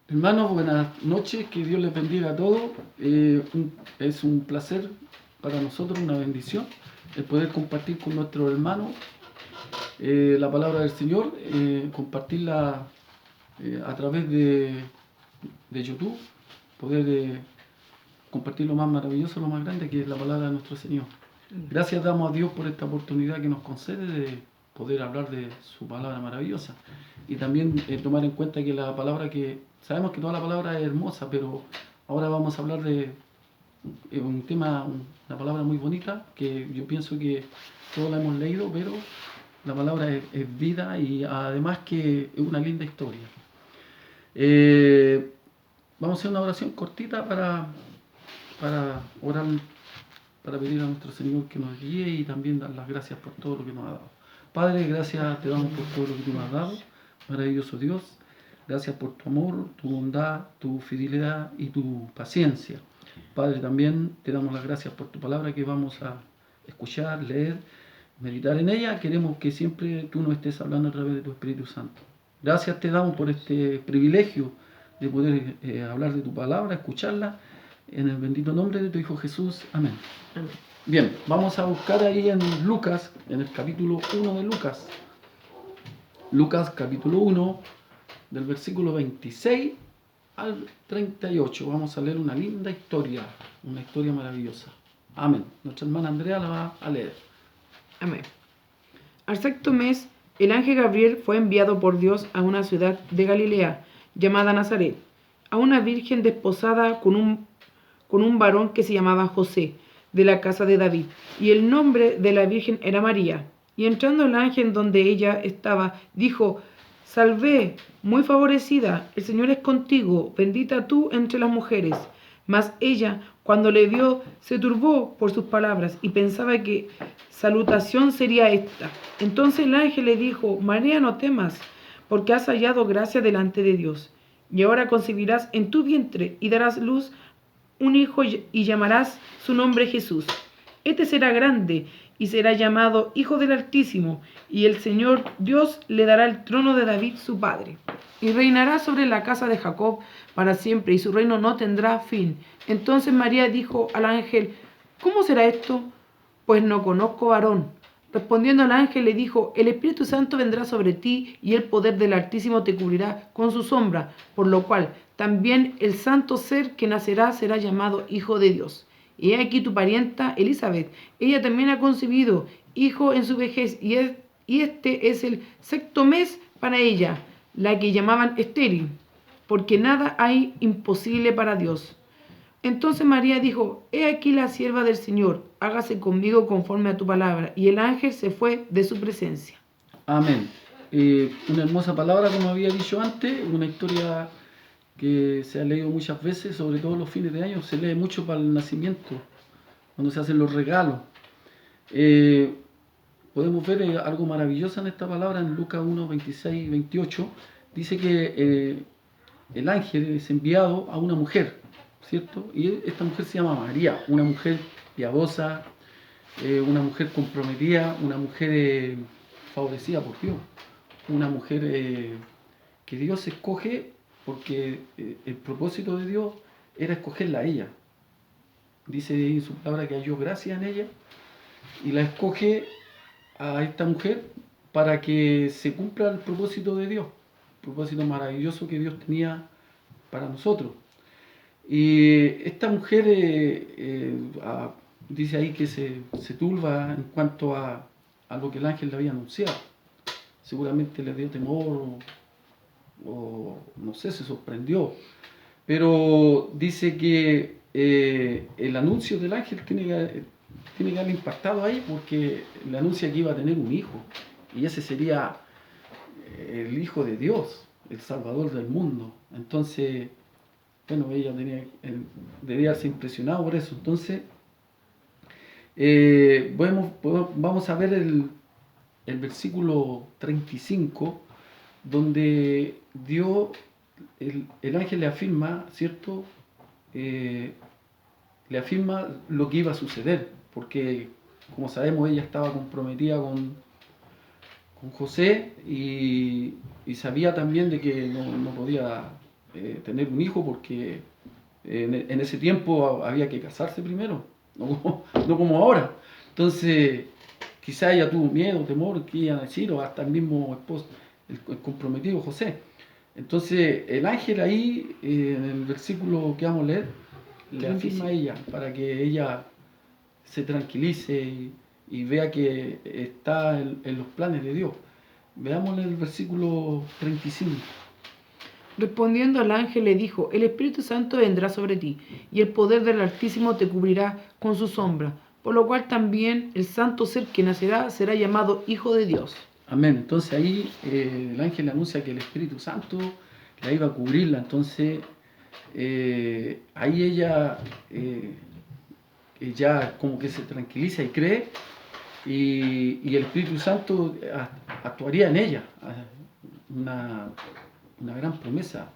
Hermanos, buenas noches, que Dios les bendiga a todos. Es un placer para nosotros, una bendición, el poder compartir con nuestros hermanos la palabra del Señor, compartirla a través de YouTube, poder compartir lo más maravilloso, lo más grande, que es la palabra de nuestro Señor. Gracias damos a Dios por esta oportunidad que nos concede de poder hablar de su palabra maravillosa. Y también tomar en cuenta que la palabra que... Sabemos que toda la palabra es hermosa, pero ahora vamos a hablar de un tema, una palabra muy bonita, que yo pienso que todos la hemos leído, pero la palabra es vida y además que es una linda historia. Vamos a hacer una oración cortita para orar, para pedir a nuestro Señor que nos guíe y también dar las gracias por todo lo que nos ha dado. Padre, gracias te damos por todo lo que tú nos has dado, maravilloso Dios. Gracias por tu amor, tu bondad, tu fidelidad y tu paciencia. Padre, también te damos las gracias por tu palabra que vamos a escuchar, leer, meditar en ella. Queremos que siempre tú nos estés hablando a través de tu Espíritu Santo. Gracias te damos por este privilegio de poder hablar de tu palabra, escucharla, en el bendito nombre de tu Hijo Jesús. Amén. Amén. Bien, vamos a buscar ahí en Lucas, en el capítulo 1 de Lucas. Lucas capítulo 1, del versículo 26 al 38. Vamos a leer una linda historia, una historia maravillosa. Amén. Nuestra hermana Andrea la va a leer. Amén. Al sexto mes, el ángel Gabriel fue enviado por Dios a una ciudad de Galilea, llamada Nazaret, a una virgen desposada con un varón que se llamaba José, de la casa de David, y el nombre de la virgen era María. Y entrando el ángel donde ella estaba, dijo: Salve, muy favorecida, el Señor es contigo, bendita tú entre las mujeres. Mas ella, cuando le vio, se turbó por sus palabras y pensaba que salutación sería esta. Entonces el ángel le dijo: María, no temas, porque has hallado gracia delante de Dios. Y ahora concebirás en tu vientre y darás luz un hijo y llamarás su nombre Jesús. Este será grande y será llamado Hijo del Altísimo, y el Señor Dios le dará el trono de David su padre, y reinará sobre la casa de Jacob para siempre, y su reino no tendrá fin. Entonces María dijo al ángel: ¿Cómo será esto? Pues no conozco varón. Respondiendo el ángel le dijo: El Espíritu Santo vendrá sobre ti, y el poder del Altísimo te cubrirá con su sombra, por lo cual también el santo ser que nacerá será llamado Hijo de Dios. Y he aquí tu parienta Elizabeth, ella también ha concebido hijo en su vejez, y este es el sexto mes para ella, la que llamaban estéril, porque nada hay imposible para Dios. Entonces María dijo: He aquí la sierva del Señor, hágase conmigo conforme a tu palabra. Y el ángel se fue de su presencia. Amén. Una hermosa palabra, como había dicho antes, una historia que se ha leído muchas veces, sobre todo los fines de año, se lee mucho para el nacimiento, cuando se hacen los regalos. Podemos ver algo maravilloso en esta palabra en Lucas 1, 26 y 28. Dice que el ángel es enviado a una mujer, ¿cierto? Y esta mujer se llama María, una mujer piadosa, una mujer comprometida, una mujer favorecida por Dios, una mujer que Dios escoge porque el propósito de Dios era escogerla a ella. Dice en su palabra que halló gracia en ella y la escoge a esta mujer para que se cumpla el propósito de Dios, el propósito maravilloso que Dios tenía para nosotros. Y esta mujer dice ahí que se turba en cuanto a lo que el ángel le había anunciado. Seguramente le dio temor o no sé, se sorprendió. Pero dice que el anuncio del ángel tiene que haber impactado ahí, porque le anuncia que iba a tener un hijo. Y ese sería el Hijo de Dios, el Salvador del mundo. Entonces, bueno, ella debía haberse impresionado por eso. Entonces, vamos a ver el versículo 35, donde Dios, el ángel le afirma, ¿cierto? Le afirma lo que iba a suceder, porque como sabemos ella estaba comprometida con José y sabía también de que no podía tener un hijo porque en ese tiempo había que casarse primero, no como ahora. Entonces, quizá ella tuvo miedo, temor, que iban a decir, o hasta el mismo esposo, el comprometido José. Entonces, el ángel ahí, en el versículo que vamos a leer, le afirma a ella para que ella se tranquilice y vea que está en los planes de Dios. Veamos el versículo 35. Respondiendo al ángel le dijo, el Espíritu Santo vendrá sobre ti, y el poder del Altísimo te cubrirá con su sombra, por lo cual también el santo ser que nacerá será llamado Hijo de Dios. Amén. Entonces ahí el ángel anuncia que el Espíritu Santo la iba a cubrirla. Entonces ahí ella ya como que se tranquiliza y cree, y el Espíritu Santo actuaría en ella. Una gran promesa.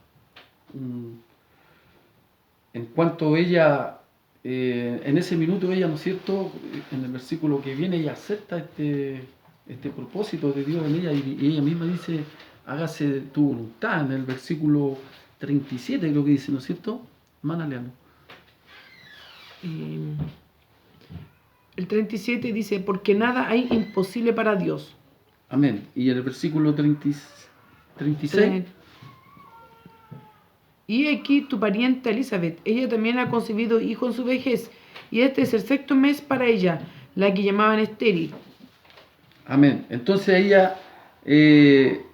En cuanto ella, en ese minuto ella, ¿no es cierto?, en el versículo que viene, ella acepta este propósito de Dios en ella, y ella misma dice, hágase tu voluntad, en el versículo 37 creo que dice, ¿no es cierto? Hermana, léalo. El 37 dice, porque nada hay imposible para Dios. Amén. Y el versículo 36. Y aquí tu pariente Elizabeth, ella también ha concebido hijo en su vejez, y este es el sexto mes para ella, la que llamaban estéril. Amén. Entonces ella,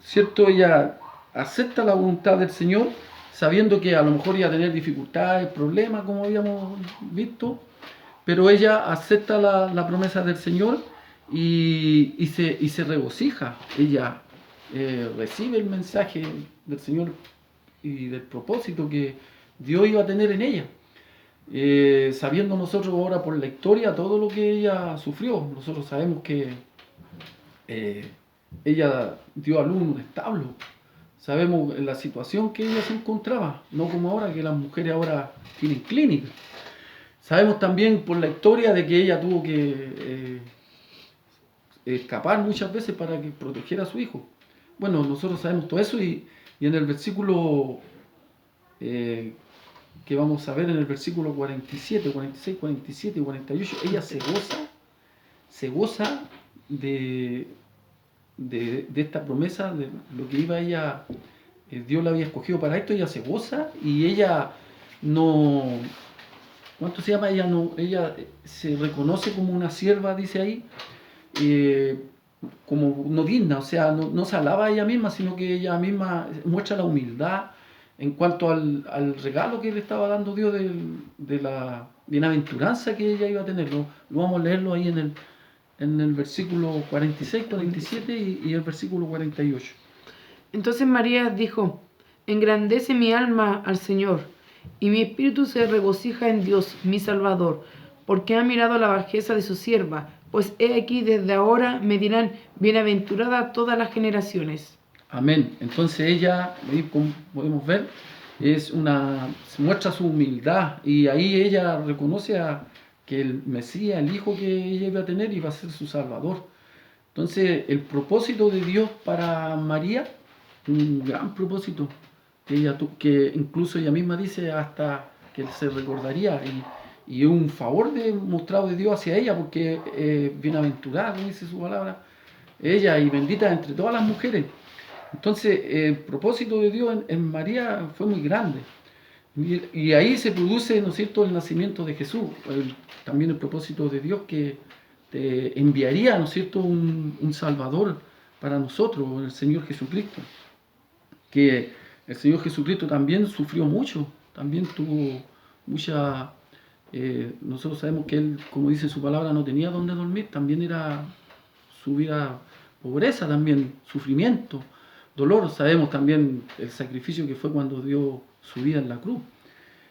¿cierto? Ella acepta la voluntad del Señor, sabiendo que a lo mejor iba a tener dificultades, problemas, como habíamos visto, pero ella acepta la promesa del Señor y se regocija. Ella recibe el mensaje del Señor y del propósito que Dios iba a tener en ella. Sabiendo nosotros ahora por la historia todo lo que ella sufrió, nosotros sabemos que ella dio a luz en un establo. Sabemos la situación que ella se encontraba, no como ahora, que las mujeres ahora tienen clínicas. Sabemos también por la historia de que ella tuvo que escapar muchas veces para que protegiera a su hijo. Bueno, nosotros sabemos todo eso, y en el versículo que vamos a ver, en el versículo 47, 46, 47 y 48, ella se goza de esta promesa, de lo que iba ella, Dios la había escogido para esto. Ella se goza, y ella no, ¿cuánto se llama? Ella se reconoce como una sierva, dice ahí, como no digna, o sea, no se alaba a ella misma, sino que ella misma muestra la humildad en cuanto al regalo que le estaba dando Dios de la bienaventuranza que ella iba a tener. Lo vamos a leerlo ahí en el versículo 46, 47 y el versículo 48. Entonces María dijo, engrandece mi alma al Señor, y mi espíritu se regocija en Dios, mi Salvador, porque ha mirado la bajeza de su sierva, pues he aquí desde ahora me dirán, bienaventurada todas las generaciones. Amén. Entonces ella, como podemos ver, se muestra su humildad, y ahí ella reconoce que el Mesías, el Hijo que ella iba a tener, iba a ser su Salvador. Entonces el propósito de Dios para María, un gran propósito, que incluso ella misma dice hasta que se recordaría, y un favor mostrado de Dios hacia ella, porque bienaventurada, dice su palabra, ella y bendita entre todas las mujeres. Entonces el propósito de Dios en María fue muy grande, y ahí se produce, ¿no es cierto?, el nacimiento de Jesús. También el propósito de Dios que te enviaría, ¿no es cierto?, un Salvador para nosotros, el Señor Jesucristo. Que el Señor Jesucristo también sufrió mucho, también tuvo mucha... nosotros sabemos que Él, como dice su palabra, no tenía dónde dormir, también era su vida pobreza, también sufrimiento, dolor. Sabemos también el sacrificio que fue cuando dio su vida en la cruz.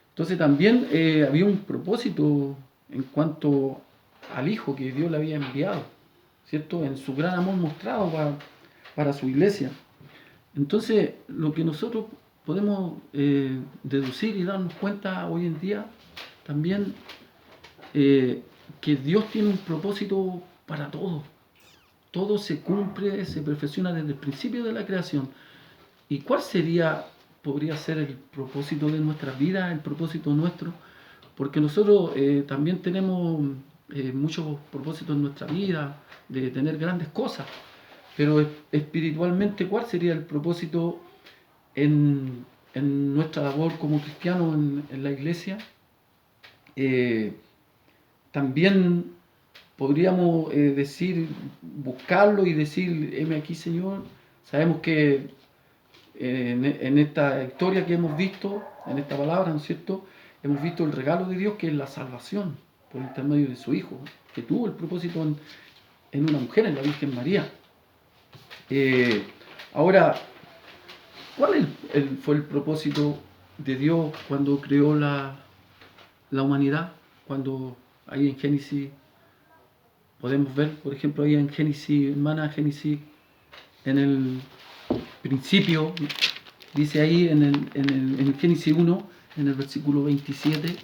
Entonces también había un propósito en cuanto al Hijo que Dios le había enviado, ¿cierto?, en su gran amor mostrado para su iglesia. Entonces, lo que nosotros podemos deducir y darnos cuenta hoy en día también, que Dios tiene un propósito para todo. Todo se cumple, se perfecciona desde el principio de la creación. ¿Y cuál sería podría ser el propósito de nuestras vidas, el propósito nuestro, porque nosotros también tenemos muchos propósitos en nuestra vida, de tener grandes cosas, pero espiritualmente, ¿cuál sería el propósito en nuestra labor como cristianos en la iglesia? También podríamos decir, buscarlo y decir, heme aquí, Señor. Sabemos que en esta historia que hemos visto, en esta palabra, ¿no es cierto?, hemos visto el regalo de Dios, que es la salvación por intermedio de su Hijo, que tuvo el propósito en una mujer, en la Virgen María. Ahora, ¿cuál fue el propósito de Dios cuando creó la humanidad? Cuando ahí en Génesis podemos ver, por ejemplo, ahí en Génesis, hermana, Génesis, en el principio, dice ahí en Génesis 1, en el versículo 27,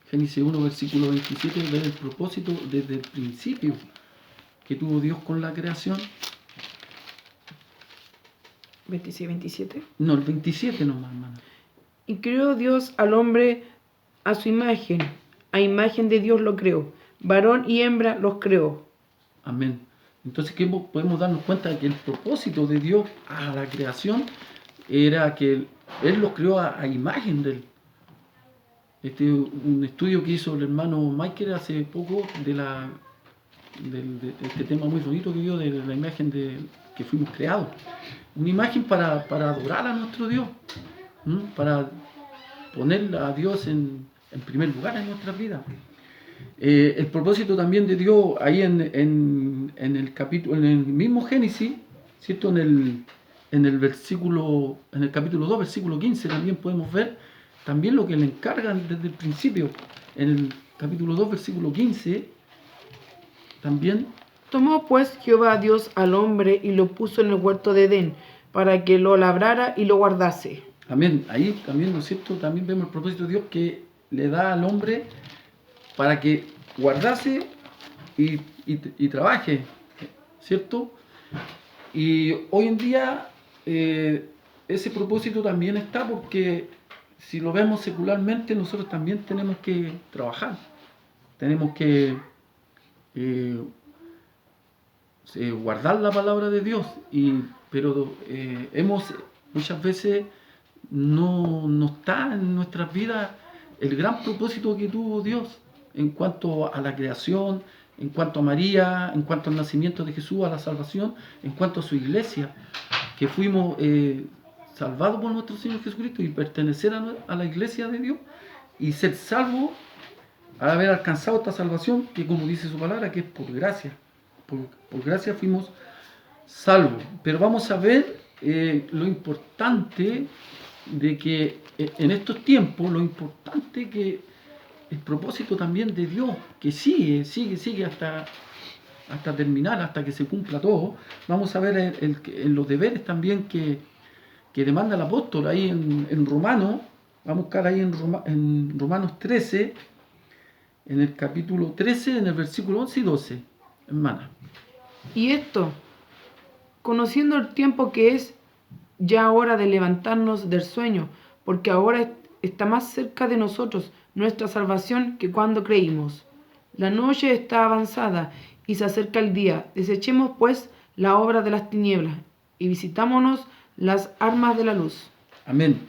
Génesis 1, versículo 27, ver el propósito desde el principio que tuvo Dios con la creación. 26, 27. No, el 27 nomás, hermano. Y creó Dios al hombre a su imagen, a imagen de Dios lo creó, varón y hembra los creó. Amén. Entonces, ¿qué podemos darnos cuenta? De que el propósito de Dios a la creación era que Él los creó a imagen de Él. Un estudio que hizo el hermano Michael hace poco de este tema muy bonito que dio de la imagen de que fuimos creados. Una imagen para adorar a nuestro Dios, para poner a Dios en primer lugar en nuestras vidas. El propósito también de Dios ahí en el capítulo, en el mismo Génesis, ¿cierto? En el capítulo 2, versículo 15, también podemos ver también lo que le encargan desde el principio. En el capítulo 2, versículo 15, también. Tomó pues Jehová Dios al hombre y lo puso en el huerto de Edén, para que lo labrara y lo guardase. Amén. Ahí también, ¿no es cierto? También vemos el propósito de Dios que le da al hombre para que guardase y trabaje, ¿cierto? Y hoy en día ese propósito también está, porque si lo vemos secularmente, nosotros también tenemos que trabajar, tenemos que guardar la palabra de Dios, pero muchas veces no está en nuestras vidas el gran propósito que tuvo Dios en cuanto a la creación, en cuanto a María, en cuanto al nacimiento de Jesús, a la salvación, en cuanto a su iglesia, que fuimos salvados por nuestro Señor Jesucristo y pertenecer a la iglesia de Dios y ser salvos al haber alcanzado esta salvación, que como dice su palabra, que es por gracia. Por gracia fuimos salvos. Pero vamos a ver lo importante de que en estos tiempos, lo importante que el propósito también de Dios, que sigue hasta terminar, hasta que se cumpla todo. Vamos a ver en los deberes también que demanda el apóstol ahí en Romanos. Vamos a buscar ahí en Romanos 13, en el capítulo 13, en el versículo 11 y 12, hermana. Y esto, conociendo el tiempo que es ya hora de levantarnos del sueño, porque ahora está más cerca de nosotros nuestra salvación que cuando creímos. La noche está avanzada y se acerca el día. Desechemos pues la obra de las tinieblas y visitámonos las armas de la luz. Amén.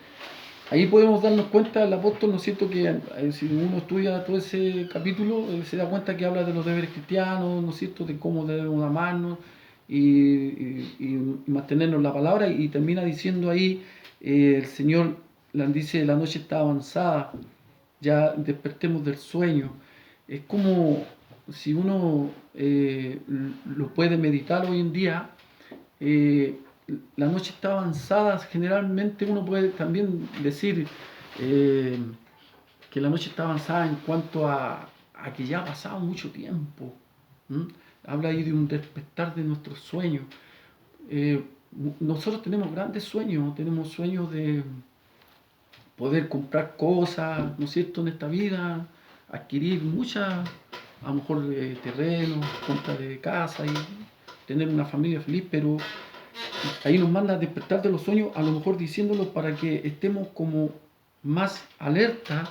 Ahí podemos darnos cuenta, el apóstol, ¿no es cierto?, que si uno estudia todo ese capítulo, se da cuenta que habla de los deberes cristianos, ¿no es cierto?, de cómo debemos amarnos y mantenernos en la palabra, y termina diciendo ahí, el Señor dice, la noche está avanzada, ya despertemos del sueño. Es como si uno lo puede meditar hoy en día, la noche está avanzada. Generalmente uno puede también decir que la noche está avanzada en cuanto a que ya ha pasado mucho tiempo. Habla ahí de un despertar de nuestros sueños. Nosotros tenemos grandes sueños, tenemos sueños de poder comprar cosas, ¿no es cierto?, en esta vida, adquirir muchas, a lo mejor terrenos, compra de casa y tener una familia feliz, pero ahí nos manda a despertar de los sueños, a lo mejor diciéndolo para que estemos como más alerta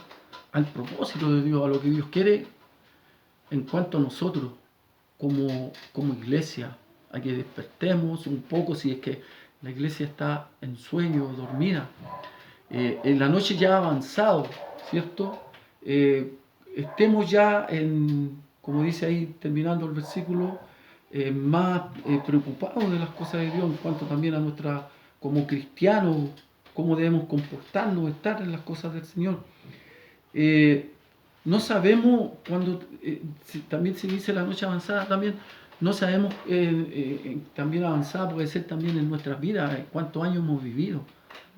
al propósito de Dios, a lo que Dios quiere en cuanto a nosotros como iglesia, a que despertemos un poco si es que la iglesia está en sueño, dormida. En la noche ya ha avanzado, ¿cierto? Estemos ya como dice ahí, terminando el versículo, más preocupados de las cosas de Dios en cuanto también a nuestra, como cristianos, cómo debemos comportarnos, estar en las cosas del Señor. No sabemos cuando, también se dice la noche avanzada, también no sabemos, también avanzada puede ser también en nuestras vidas, cuántos años hemos vivido.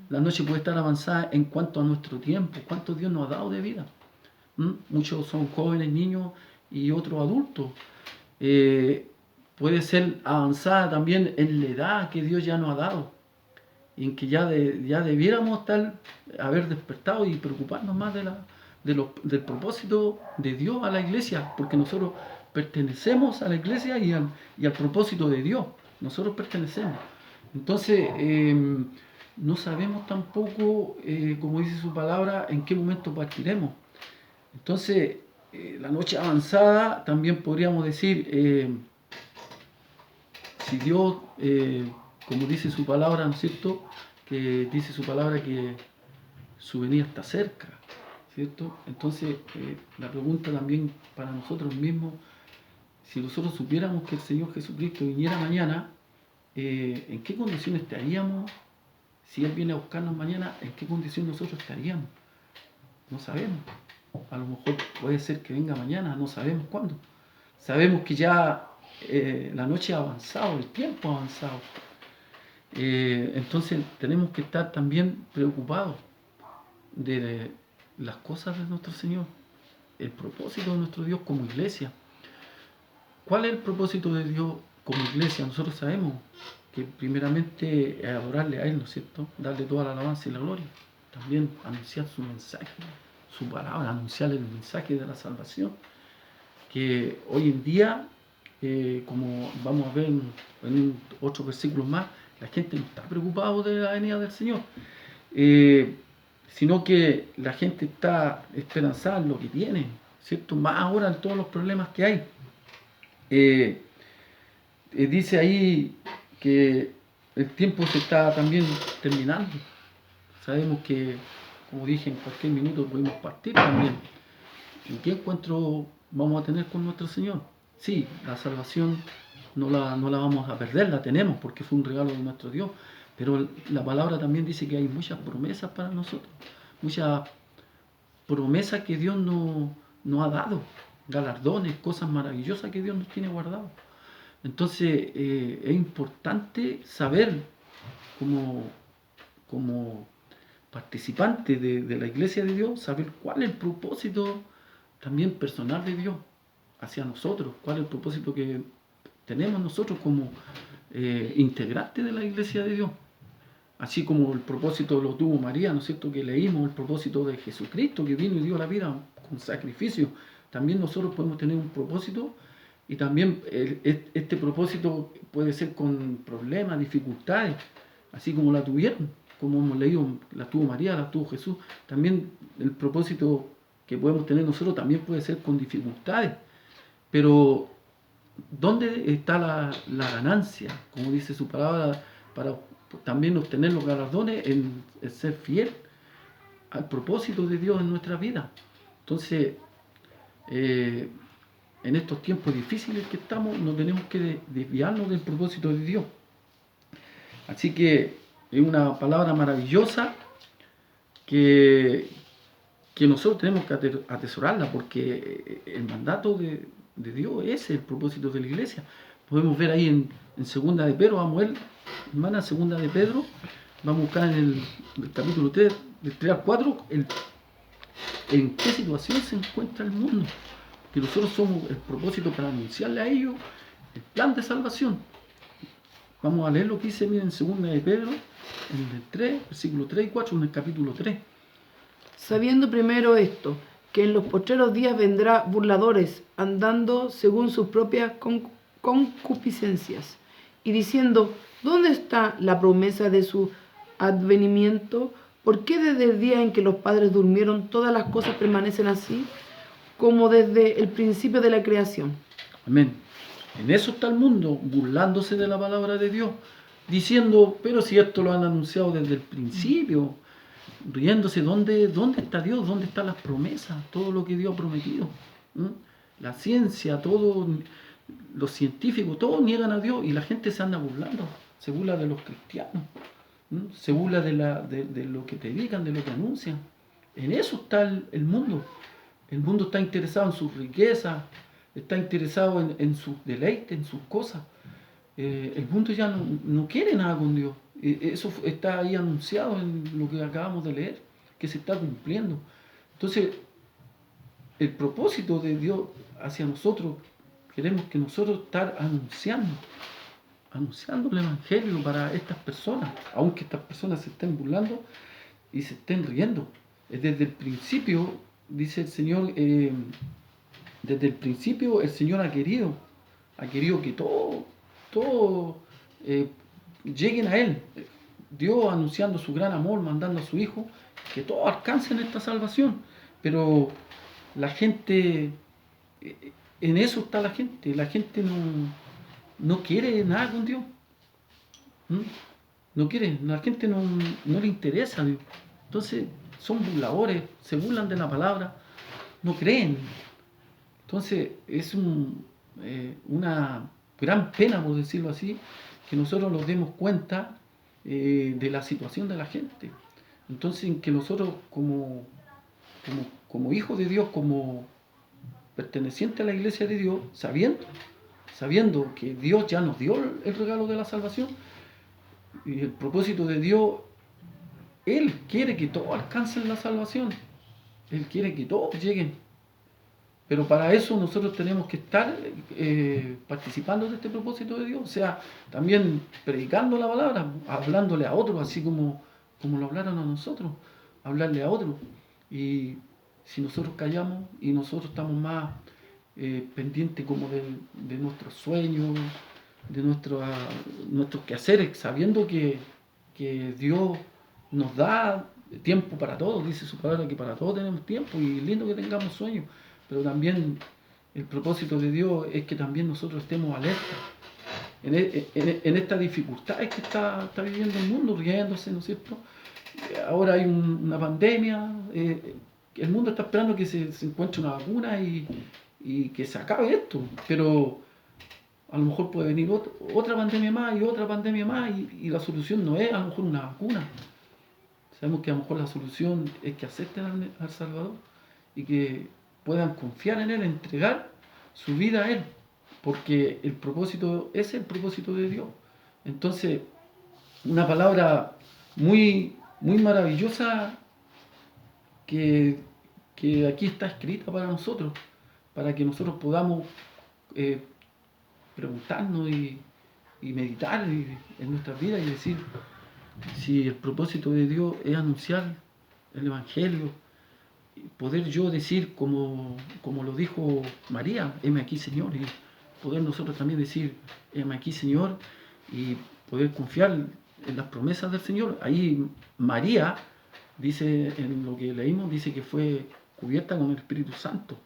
La noche puede estar avanzada en cuanto a nuestro tiempo, cuánto Dios nos ha dado de vida. Muchos son jóvenes, niños y otros adultos. Puede ser avanzada también en la edad que Dios ya nos ha dado, en que ya debiéramos haber despertado y preocuparnos más del propósito de Dios a la iglesia, porque nosotros pertenecemos a la iglesia y al propósito de Dios. Nosotros pertenecemos. Entonces, no sabemos tampoco, como dice su palabra, en qué momento partiremos. Entonces, la noche avanzada también podríamos decir, si Dios, como dice su palabra, ¿no es cierto? Que dice su palabra que su venida está cerca, ¿cierto? Entonces, la pregunta también para nosotros mismos, si nosotros supiéramos que el Señor Jesucristo viniera mañana, ¿en qué condiciones estaríamos? Si Él viene a buscarnos mañana, ¿en qué condición nosotros estaríamos? No sabemos. A lo mejor puede ser que venga mañana, no sabemos cuándo. Sabemos que ya la noche ha avanzado, el tiempo ha avanzado. Entonces tenemos que estar también preocupados de las cosas de nuestro Señor, el propósito de nuestro Dios como iglesia. ¿Cuál es el propósito de Dios como iglesia? Nosotros sabemos que primeramente es adorarle a Él, ¿no es cierto? Darle toda la alabanza y la gloria. También anunciar su mensaje, su palabra, anunciar el mensaje de la salvación. Que hoy en día, como vamos a ver en otros versículos más, la gente no está preocupada de la venida del Señor, sino que la gente está esperanzada en lo que tiene, ¿cierto? Más ahora en todos los problemas que hay. Dice ahí que el tiempo se está también terminando. Sabemos que, como dije, en cualquier minuto podemos partir también. ¿En qué encuentro vamos a tener con nuestro Señor? Sí, la salvación no la vamos a perder, la tenemos porque fue un regalo de nuestro Dios. Pero la palabra también dice que hay muchas promesas para nosotros, muchas promesas que Dios nos ha dado, galardones, cosas maravillosas que Dios nos tiene guardado. Entonces es importante saber como participante de la iglesia de Dios, saber cuál es el propósito también personal de Dios hacia nosotros, cuál es el propósito que tenemos nosotros como integrantes de la iglesia de Dios. Así como el propósito lo tuvo María, ¿no es cierto? Que leímos el propósito de Jesucristo que vino y dio la vida con sacrificio. También nosotros podemos tener un propósito y también este propósito puede ser con problemas, dificultades, así como la tuvieron, como hemos leído, la tuvo María, la tuvo Jesús. También el propósito que podemos tener nosotros también puede ser con dificultades. Pero, ¿dónde está la ganancia? Como dice su palabra, para también obtener los galardones en ser fiel al propósito de Dios en nuestra vida. Entonces, en estos tiempos difíciles que estamos, no tenemos que desviarnos del propósito de Dios. Así que es una palabra maravillosa que nosotros tenemos que atesorarla, porque el mandato de Dios es el propósito de la iglesia. Podemos ver ahí en segunda de Pedro, vamos a ver, hermana, segunda de Pedro, vamos a buscar en el capítulo 3, del 3 al 4, en qué situación se encuentra el mundo. Que nosotros somos el propósito para anunciarle a ellos el plan de salvación. Vamos a leer lo que dice, miren, en segunda de Pedro, en el 3, versículo 3 y 4, en el capítulo 3. Sabiendo primero esto, que en los postreros días vendrá burladores, andando según sus propias concupiscencias, y diciendo, ¿dónde está la promesa de su advenimiento? ¿Por qué desde el día en que los padres durmieron todas las cosas permanecen así, como desde el principio de la creación? Amén. En eso está el mundo, burlándose de la palabra de Dios, diciendo, pero si esto lo han anunciado desde el principio, riéndose, ¿dónde está Dios? ¿Dónde están las promesas? Todo lo que Dios ha prometido. ¿Mm? La ciencia, todo, los científicos, todos niegan a Dios y la gente se anda burlando, se burla de los cristianos, se burla de lo que predican, de lo que anuncian. En eso está el mundo. El mundo está interesado en sus riquezas, está interesado en sus deleites, en sus cosas. El mundo ya no quiere nada con Dios. Eso está ahí anunciado en lo que acabamos de leer, que se está cumpliendo. Entonces, el propósito de Dios hacia nosotros, queremos que nosotros estar anunciando el Evangelio para estas personas, aunque estas personas se estén burlando y se estén riendo. Desde el principio, dice el Señor, desde el principio el Señor ha querido que todos lleguen a Él. Dios anunciando su gran amor, mandando a su Hijo, que todos alcancen esta salvación. Pero la gente, en eso está la gente no quiere nada con Dios. No quiere, la gente no le interesa a Dios. Entonces son burladores, se burlan de la palabra, no creen. Entonces es una gran pena, por decirlo así, que nosotros nos demos cuenta de la situación de la gente. Entonces que nosotros como hijos de Dios, como pertenecientes a la iglesia de Dios, sabiendo que Dios ya nos dio el regalo de la salvación, y el propósito de Dios, Él quiere que todos alcancen la salvación, Él quiere que todos lleguen. Pero para eso nosotros tenemos que estar participando de este propósito de Dios, o sea, también predicando la palabra, hablándole a otros, así como lo hablaron a nosotros, hablarle a otros. Y si nosotros callamos y nosotros estamos más pendientes como de nuestros sueños, de nuestros quehaceres, sabiendo que Dios nos da tiempo para todo, dice su palabra que para todo tenemos tiempo y lindo que tengamos sueños, pero también el propósito de Dios es que también nosotros estemos alerta en estas dificultades que está viviendo el mundo, riéndose, ¿no es cierto? Ahora hay una pandemia, el mundo está esperando que se encuentre una vacuna y que se acabe esto, pero a lo mejor puede venir otra pandemia más y otra pandemia más y la solución no es a lo mejor una vacuna. Sabemos que a lo mejor la solución es que acepten al Salvador y que puedan confiar en Él, entregar su vida a Él, porque el propósito es el propósito de Dios. Entonces, una palabra muy, muy maravillosa que aquí está escrita para nosotros, para que nosotros podamos preguntarnos y meditar en nuestras vidas y decir si el propósito de Dios es anunciar el Evangelio, poder yo decir como lo dijo María, heme aquí Señor, y poder nosotros también decir heme aquí Señor y poder confiar en las promesas del Señor. Ahí María dice, en lo que leímos, dice que fue cubierta con el Espíritu Santo.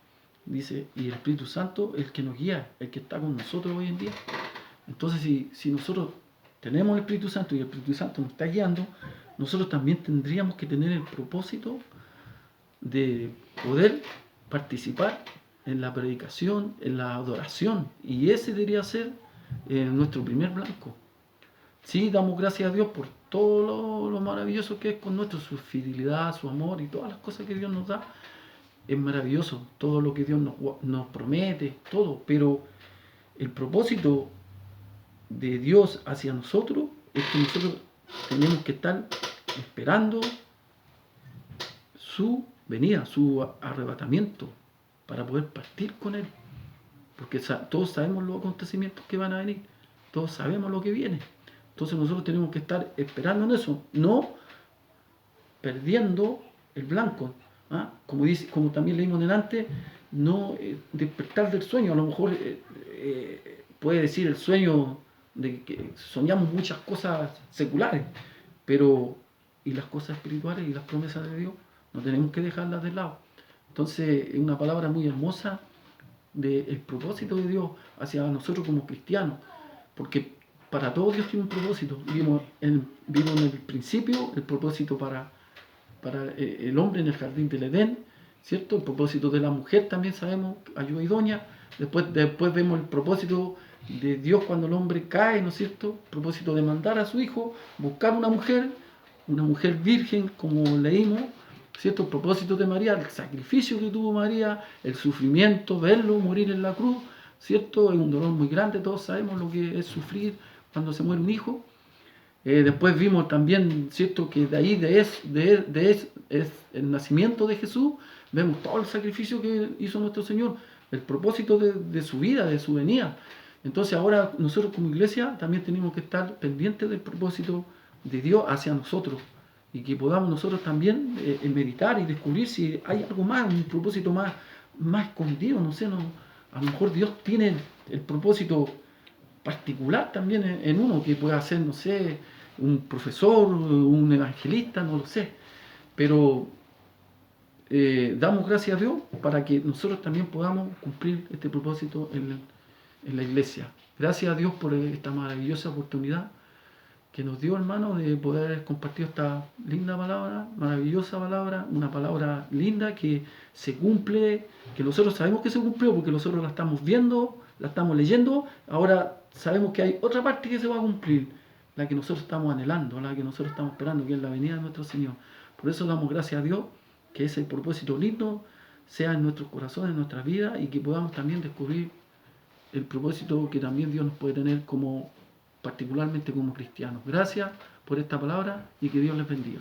Dice, y el Espíritu Santo es el que nos guía, el que está con nosotros hoy en día. Entonces, si nosotros tenemos el Espíritu Santo y el Espíritu Santo nos está guiando, nosotros también tendríamos que tener el propósito de poder participar en la predicación, en la adoración. Y ese debería ser nuestro primer blanco. Sí, damos gracias a Dios por todo lo maravilloso que es con nosotros, su fidelidad, su amor y todas las cosas que Dios nos da. Es maravilloso, todo lo que Dios nos promete, todo. Pero el propósito de Dios hacia nosotros es que nosotros tenemos que estar esperando su venida, su arrebatamiento, para poder partir con Él. Porque todos sabemos los acontecimientos que van a venir, todos sabemos lo que viene. Entonces nosotros tenemos que estar esperando en eso, no perdiendo el blanco. ¿Ah? Como también leímos delante, no despertar del sueño. A lo mejor puede decir el sueño de que soñamos muchas cosas seculares, pero y las cosas espirituales y las promesas de Dios no tenemos que dejarlas de lado. Entonces es una palabra muy hermosa del propósito de Dios hacia nosotros como cristianos, porque para todos Dios tiene un propósito. Vimos en el principio el propósito para el hombre en el jardín del Edén, ¿cierto? El propósito de la mujer también sabemos, ayuda idónea. Después vemos el propósito de Dios cuando el hombre cae, ¿no es cierto? El propósito de mandar a su hijo, buscar una mujer virgen, como leímos, ¿cierto? El propósito de María, el sacrificio que tuvo María, el sufrimiento, verlo morir en la cruz, ¿cierto? Es un dolor muy grande, todos sabemos lo que es sufrir cuando se muere un hijo. Después vimos también, ¿cierto?, que de ahí es el nacimiento de Jesús, vemos todo el sacrificio que hizo nuestro Señor, el propósito de su vida, de su venida. Entonces ahora nosotros como iglesia también tenemos que estar pendientes del propósito de Dios hacia nosotros y que podamos nosotros también meditar y descubrir si hay algo más, un propósito más escondido, no sé, no, a lo mejor Dios tiene el propósito particular también en uno, que pueda ser, no sé, un profesor, un evangelista, no lo sé. Pero damos gracias a Dios para que nosotros también podamos cumplir este propósito en la iglesia. Gracias a Dios por esta maravillosa oportunidad que nos dio, hermano, de poder compartir esta linda palabra, maravillosa palabra, una palabra linda que se cumple, que nosotros sabemos que se cumplió porque nosotros la estamos viendo, la estamos leyendo, ahora sabemos que hay otra parte que se va a cumplir, la que nosotros estamos anhelando, la que nosotros estamos esperando, que es la venida de nuestro Señor. Por eso damos gracias a Dios, que ese propósito lindo sea en nuestros corazones, en nuestras vidas, y que podamos también descubrir el propósito que también Dios nos puede tener particularmente como cristianos. Gracias por esta palabra y que Dios les bendiga.